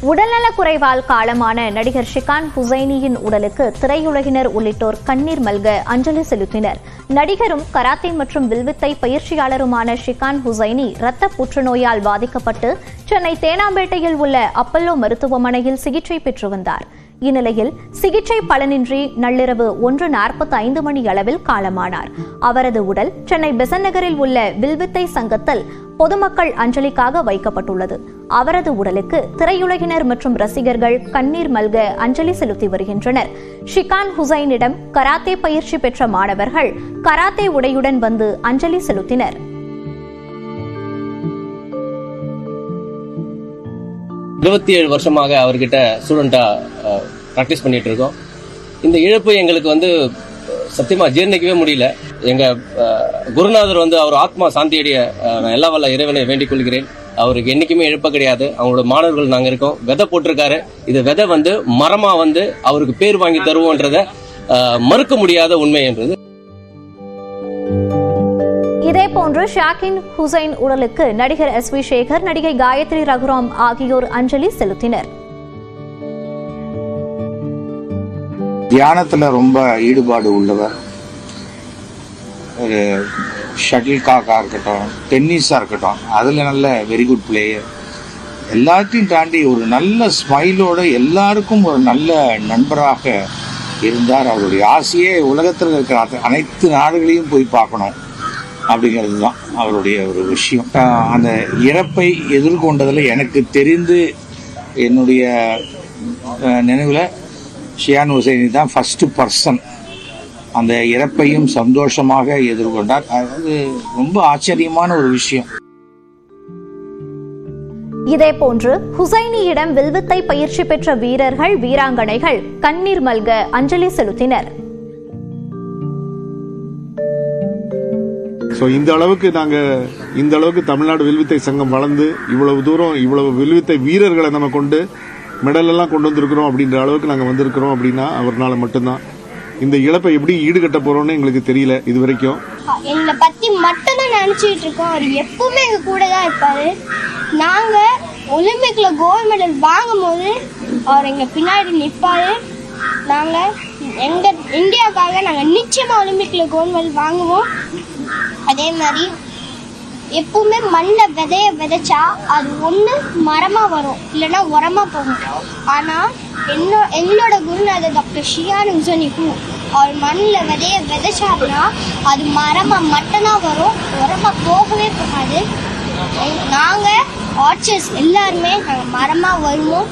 உடல்நலக்குறைவால் காலமான நடிகர் ஷிகான் ஹுசைனியின் உடலுக்கு திரையுலகினர் உள்ளிட்டோர் கண்ணீர் மல்க அஞ்சலி செலுத்தினர். நடிகரும் கராத்தே மற்றும் வில்வித்தை பயிற்சியாளருமான ஷிகான் ஹுசைனி இரத்த புற்றுநோயால் பாதிக்கப்பட்டு சென்னை தேனாம்பேட்டையில் உள்ள அப்பல்லோ மருத்துவமனையில் சிகிச்சை பெற்று வந்தார். இந்நிலையில் சிகிச்சை பலனின்றி நள்ளிரவு 1:45 மணி அளவில் காலமானார். அவரது உடல் சென்னை பெசன்ட் நகரில் உள்ள வில்வித்தை சங்கத்தில் பொதுமக்கள் அஞ்சலிக்காக வைக்கப்பட்டுள்ளது. அவரது உடலுக்கு திரையுலகினர் மற்றும் ரசிகர்கள் கண்ணீர் மல்க அஞ்சலி செலுத்தி வருகின்றனர். ஷிகான் ஹுசைனிடம் கராத்தே பயிற்சி பெற்ற மாணவர்கள் கராத்தே உடையுடன் வந்து அஞ்சலி செலுத்தினர். வருஷமாக அவர்கிட்ட ஸ்டூடெண்டா பிராக்டிஸ் பண்ணிட்டு இருக்கோம். இந்த இழப்பு எங்களுக்கு சத்தியமா ஜீர்ணிக்கவே முடியல. எங்க குருநாதர் அவர் ஆத்மா சாந்தியடைய எல்லா வல்ல இறைவனை வேண்டிக் கொள்கிறேன். அவருக்கு என்னைக்குமே இழப்ப கிடையாது. அவங்களோட மாணவர்கள் நாங்க இருக்கோம். விதை போட்டிருக்காரு. இது விதை மரமா அவருக்கு பேர் வாங்கி தருவோன்றத மறுக்க முடியாத உண்மை என்றது. இதேபோன்று ஷாகின் ஹுசைன் உடலுக்கு நடிகர் எஸ்.வி. சேகர், நடிகை காயத்ரி ரகுராம் ஆகியோர் அஞ்சலி செலுத்தினர். தியானத்துல ரொம்ப ஈடுபாடு உள்ளவர். ஒரு ஷட்டில் காக்கா இருக்கட்டும், டென்னிஸா இருக்கட்டும், அதுல நல்ல வெரி குட் பிளேயர். எல்லாத்தையும் தாண்டி ஒரு நல்ல ஸ்மைலோட எல்லாருக்கும் ஒரு நல்ல நண்பராக இருந்தார். அவருடைய ஆசையே உலகத்தில் இருக்கிற அனைத்து நாடுகளையும் போய் பார்க்கணும் அப்படிங்கிறது தான் அவருடைய ஒரு விஷயம். அந்த இறப்பை எதிர்கொண்டதில் எனக்கு தெரிந்து என்னுடைய நினைவில் ஷியான் ஹுசைனி தான் ஃபர்ஸ்ட் பர்சன் அந்த இறப்பையும் சந்தோஷமாக எதிர்கொண்டார். அது ரொம்ப ஆச்சரியமான ஒரு விஷயம். இதேபோன்று ஹுசைனியிடம் வில்வித்தை பயிற்சி பெற்ற வீரர்கள், வீராங்கனைகள் கண்ணீர் மல்க அஞ்சலி செலுத்தினர். இந்த அளவுக்கு தமிழ்நாடு வில்வித்தை சங்கம் வளர்ந்து இவ்வளவு தூரம் இவ்வளவு வில்வித்தை வீரர்களை நம்ம கொண்டு மெடல் எல்லாம் கொண்டு வந்திருக்கிறோம் அப்படின்ற அளவுக்கு நாங்கள் வந்திருக்கிறோம் அப்படின்னா அவர்னால மட்டும்தான். இந்த இழப்பை எப்படி ஈடுகட்ட போறோம்னு எங்களுக்கு தெரியல. இது வரைக்கும் எங்களை பத்தி மட்டும்தான் நினைச்சிட்டு இருக்கோம். அவர் எப்பவுமே எங்க கூட தான் இருப்பாரு. நாங்க ஒலிம்பிக்ல கோல்டு மெடல் வாங்கும் போது அவர் எங்க பின்னாடி நிற்பாரு. நாங்க எங்க இந்தியாவுக்காக நாங்க நிச்சயமா ஒலிம்பிக்ல கோல்டு மெடல் வாங்குவோம். அதே மாதிரி எப்பவுமே மண்ண விதைச்சா அது ஒண்ணு மரமா வரும், இல்லைன்னா உரமா போகும். ஆனா எங்களோட குருநாதர் டாக்டர் ஷியான் ஹுசைனிக்கும் அவர் மண்ணில் விதைச்சாருன்னா அது மரமா மட்டும்தான் வரும், உரமா போகவே போகாது. நாங்க ஆர்ச்சர்ஸ் எல்லாருமே நாங்கள் மரமா வருவோம்.